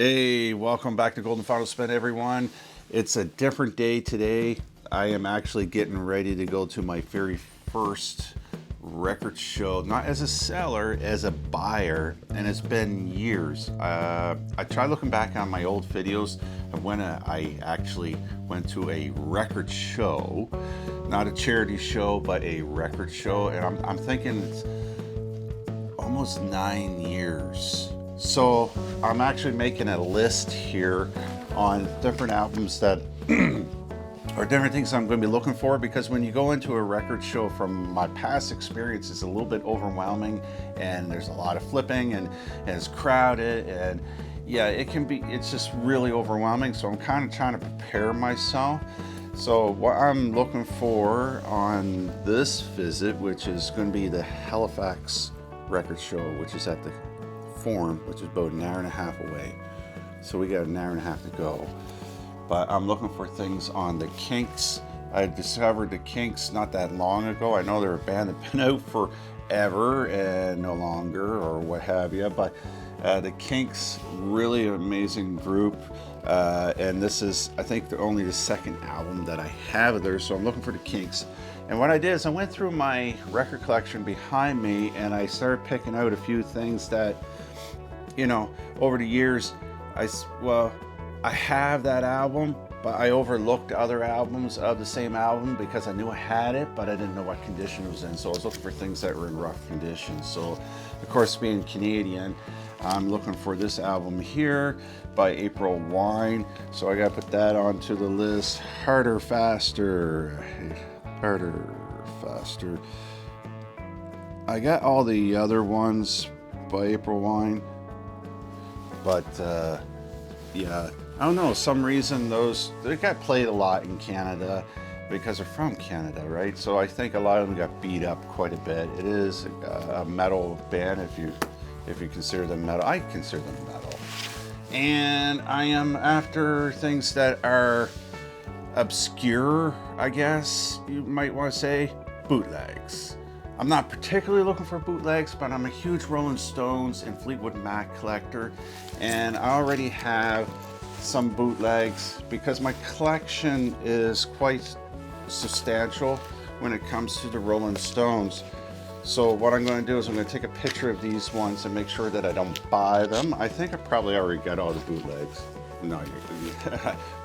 Hey, welcome back to Golden VinylSpin, everyone. It's a different day today. I am actually getting ready to go to my very first record show, not as a seller, as a buyer, and it's been years. I tried looking back on my old videos of when I actually went to a record show, not a charity show, but a record show, and I'm thinking it's almost 9 years. So I'm actually making a list here on different albums that or different things I'm going to be looking for, because when you go into a record show, from my past experience, it's a little bit overwhelming and there's a lot of flipping and it's crowded, and yeah, it's just really overwhelming. So I'm kind of trying to prepare myself. So what I'm looking for on this visit, which is going to be the Halifax Record Show, which is at the Forum, which is about an hour and a half away. So we got an hour and a half to go. But I'm looking for things on the Kinks. I discovered the Kinks not that long ago. I know they're a band that's been out forever and no longer, or what have you. But the Kinks, really amazing group. And this is, I think, only the second album that I have of theirs. So I'm looking for the Kinks. And what I did is I went through my record collection behind me and I started picking out a few things that, you know, over the years, I have that album, but I overlooked other albums of the same album because I knew I had it, but I didn't know what condition it was in. So I was looking for things that were in rough condition. So, of course, being Canadian, I'm looking for this album here by April Wine. So I got to put that onto the list. Harder, Faster. I got all the other ones by April Wine, but yeah, I don't know, some reason they got played a lot in Canada because they're from Canada, right? So I think a lot of them got beat up quite a bit. It is a metal band, if you consider them metal. I consider them metal, and I am after things that are obscure, I guess you might want to say. Bootlegs. I'm not particularly looking for bootlegs, but I'm a huge Rolling Stones and Fleetwood Mac collector, and I already have some bootlegs because my collection is quite substantial when it comes to the Rolling Stones. So what I'm going to do is I'm going to take a picture of these ones and make sure that I don't buy them. I think I probably already got all the bootlegs. No,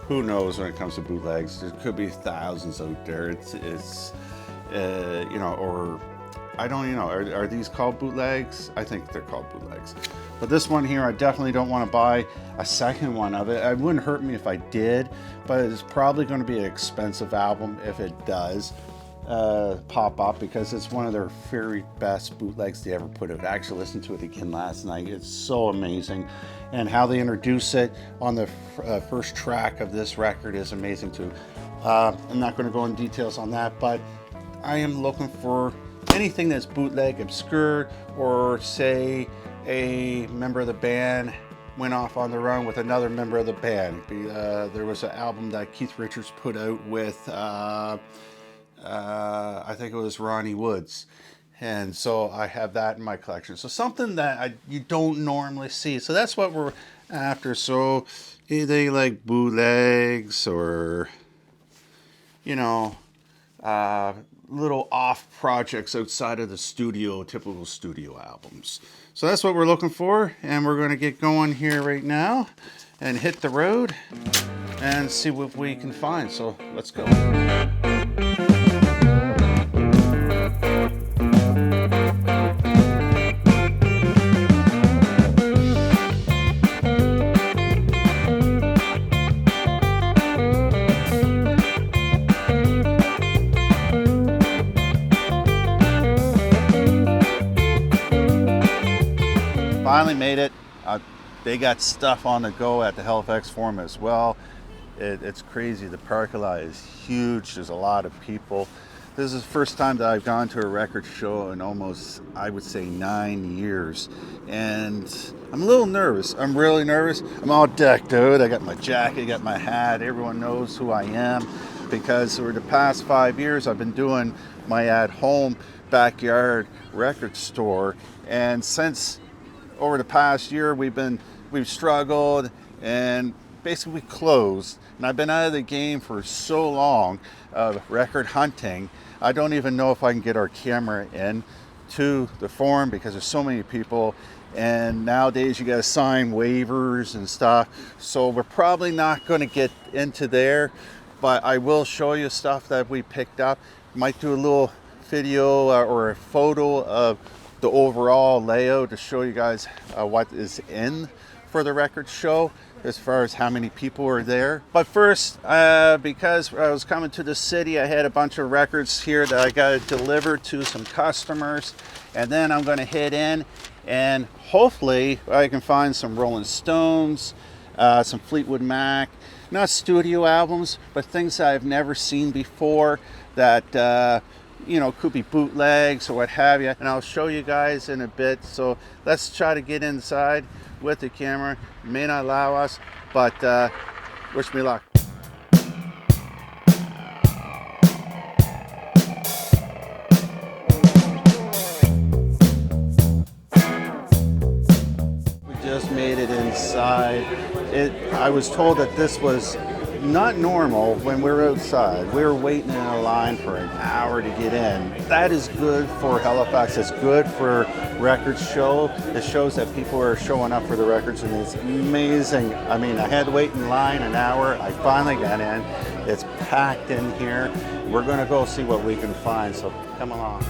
who knows when it comes to bootlegs? There could be thousands out there. It's you know, or I don't even know. Are these called bootlegs? I think they're called bootlegs. But this one here, I definitely don't want to buy a second one of it. It wouldn't hurt me if I did, but it's probably going to be an expensive album if it does pop up, because it's one of their very best bootlegs they ever put out. I actually listened to it again last night. It's so amazing, and how they introduce it on the first track of this record is amazing too. I'm not going to go in details on that, but I am looking for anything that's bootleg, obscure, or say a member of the band went off on the run with another member of the band. There was an album that Keith Richards put out with I think it was Ronnie Woods, and so I have that in my collection. So something that you don't normally see. So that's what we're after. So they like bootlegs, or you know, little off projects outside of the typical studio albums. So that's what we're looking for, and we're going to get going here right now and hit the road and see what we can find. So let's go. Finally made it. They got stuff on the go at the Halifax Forum as well. It's crazy. The parking lot is huge. There's a lot of people. This is the first time that I've gone to a record show in almost, I would say, 9 years. And I'm a little nervous. I'm really nervous. I'm all decked out. I got my jacket, I got my hat. Everyone knows who I am, because over the past 5 years, I've been doing my at-home backyard record store. And since over the past year, we've struggled, and basically closed. And I've been out of the game for so long of record hunting, I don't even know if I can get our camera in to the forum because there's so many people, and nowadays you got to sign waivers and stuff, so we're probably not going to get into there, but I will show you stuff that we picked up. Might do a little video or a photo of the overall layout to show you guys what is in for the record show as far as how many people are there. But first, because I was coming to the city, I had a bunch of records here that I got to deliver to some customers, and then I'm going to head in and hopefully I can find some Rolling Stones, some Fleetwood Mac, not studio albums, but things that I've never seen before that you know, could be bootlegs or what have you, and I'll show you guys in a bit. So let's try to get inside with the camera. It may not allow us, but wish me luck. We just made it inside. I was told that this was not normal when we were outside. We were waiting in a line for an hour to get in. That is good for Halifax. It's good for records show. It shows that people are showing up for the records, and it's amazing. I mean, I had to wait in line an hour. I finally got in. It's packed in here. We're gonna go see what we can find, so come along.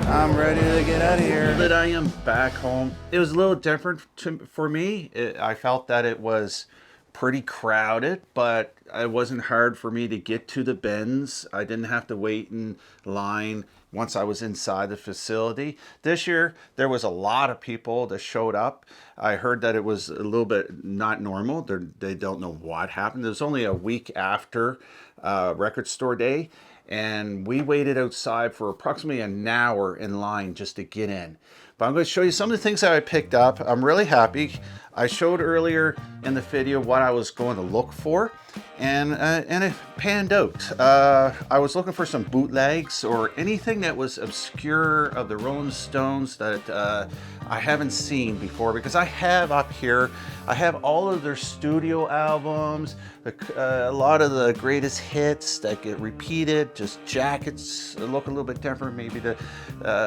I'm ready to get out of here. That I am back home. It was a little different for me. I felt that it was pretty crowded, but it wasn't hard for me to get to the bins. I didn't have to wait in line once I was inside the facility. This year, there was a lot of people that showed up. I heard that it was a little bit not normal. They don't know what happened. It was only a week after Record Store Day, and we waited outside for approximately an hour in line just to get in. But I'm going to show you some of the things that I picked up. I'm really happy. I showed earlier in the video what I was going to look for, and it panned out. I was looking for some bootlegs or anything that was obscure of the Rolling Stones that I haven't seen before, because I have up here, I have all of their studio albums, a lot of the greatest hits that get repeated, just jackets look a little bit different, maybe the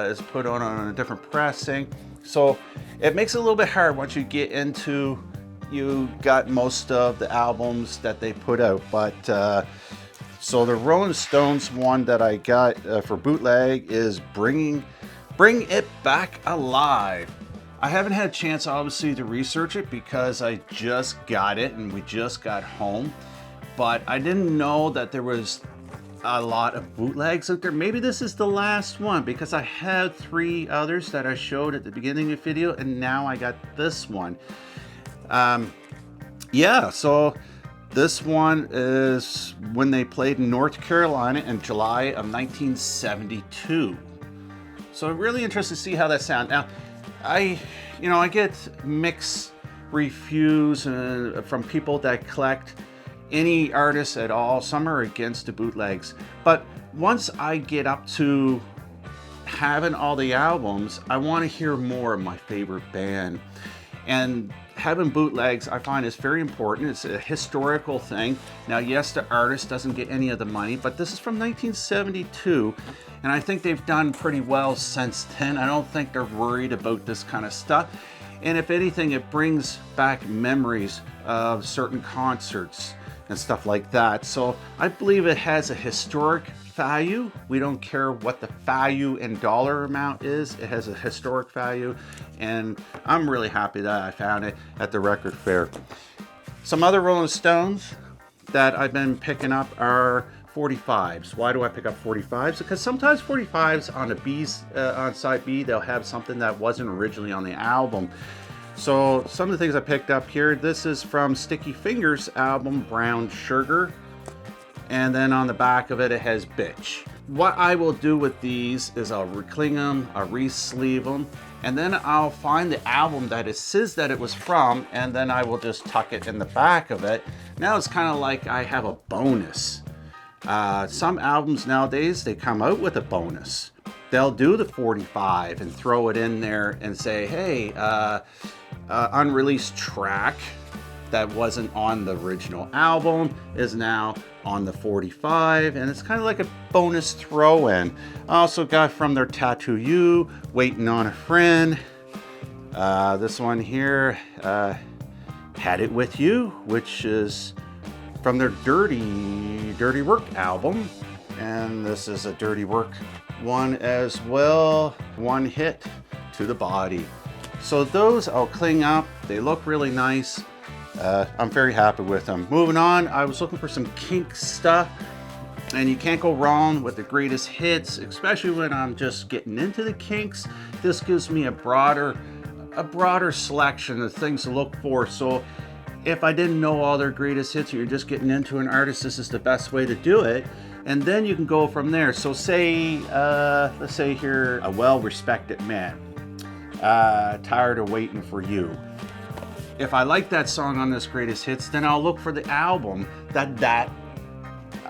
is put on a different pressing. So it makes it a little bit hard once you get into, you got most of the albums that they put out. But so the Rolling Stones one that I got for bootleg is Bring It Back Alive. I haven't had a chance, obviously, to research it because I just got it and we just got home. But I didn't know that there was a lot of bootlegs out there. Maybe this is the last one, because I had 3 others that I showed at the beginning of the video, and now I got this one. Yeah, so this one is when they played in North Carolina in July of 1972. So I'm really interested to see how that sounds. Now, I get mixed reviews from people that collect any artists at all. Some are against the bootlegs, but once I get up to having all the albums, I want to hear more of my favorite band. And having bootlegs, I find, is very important. It's a historical thing. Now, yes, the artist doesn't get any of the money, but this is from 1972, and I think they've done pretty well since then. I don't think they're worried about this kind of stuff. And if anything, it brings back memories of certain concerts and stuff like that. So I believe it has a historic value. We don't care what the value in dollar amount is. It has a historic value, and I'm really happy that I found it at the record fair. Some other Rolling Stones that I've been picking up are 45s. Why do I pick up 45s? Because sometimes 45s on the B's, on side B, they'll have something that wasn't originally on the album. So some of the things I picked up here, this is from Sticky Fingers album, Brown Sugar. And then on the back of it, it has Bitch. What I will do with these is I'll recling them, I'll re-sleeve them, and then I'll find the album that it says that it was from, and then I will just tuck it in the back of it. Now it's kind of like I have a bonus. Some albums nowadays, they come out with a bonus. They'll do the 45 and throw it in there and say, hey, unreleased track that wasn't on the original album is now on the 45, and it's kind of like a bonus throw-in. I also got from their Tattoo You, Waiting on a Friend. This one here, Had It With You, which is from their Dirty Work album, and this is a Dirty Work one as well. One Hit to the Body. So those I'll clean up. They look really nice. I'm very happy with them. Moving on, I was looking for some Kink stuff, and you can't go wrong with the greatest hits, especially when I'm just getting into the Kinks. This gives me a broader selection of things to look for. So if I didn't know all their greatest hits, or you're just getting into an artist, this is the best way to do it. And then you can go from there. So say, let's say here, A Well-Respected Man, Tired of Waiting for You. If I like that song on this greatest hits, then I'll look for the album that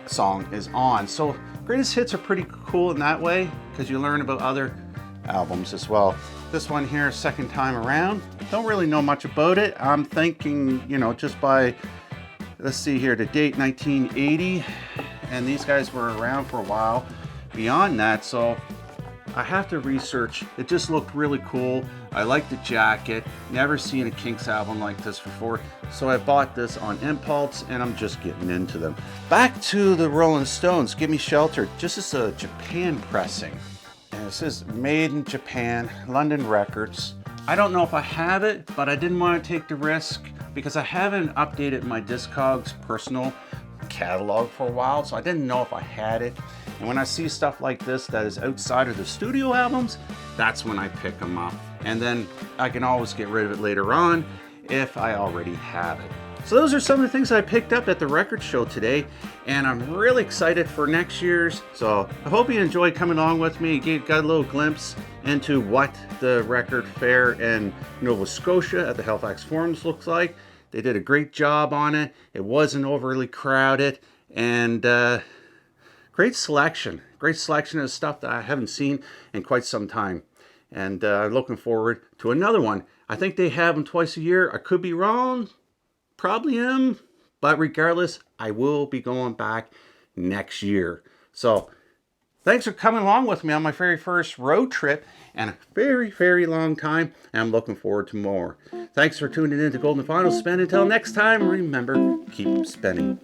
song is on. So greatest hits are pretty cool in that way, because you learn about other albums as well. This one here, Second Time Around. Don't really know much about it. I'm thinking, just by, let's see here, the date 1980, and these guys were around for a while beyond that, so I have to research. It just looked really cool. I like the jacket. Never seen a Kinks album like this before, so I bought this on impulse, and I'm just getting into them. Back to the Rolling Stones, Give Me Shelter. This is a Japan pressing, and it says Made in Japan, London Records. I don't know if I have it, but I didn't want to take the risk because I haven't updated my Discogs personal catalog for a while, so I didn't know if I had it. And when I see stuff like this that is outside of the studio albums, that's when I pick them up. And then I can always get rid of it later on if I already have it. So those are some of the things I picked up at the record show today, and I'm really excited for next year's. So I hope you enjoyed coming along with me. You got a little glimpse into what the record fair in Nova Scotia at the Halifax Forums looks like. They did a great job on it. It wasn't overly crowded, and great selection of stuff that I haven't seen in quite some time. And looking forward to another one. I think they have them twice a year. I could be wrong, probably am, but regardless, I will be going back next year. So thanks for coming along with me on my very first road trip and a very, very long time, and I'm looking forward to more. Thanks for tuning in to Golden VinylSpin. Until next time, remember, keep spinning.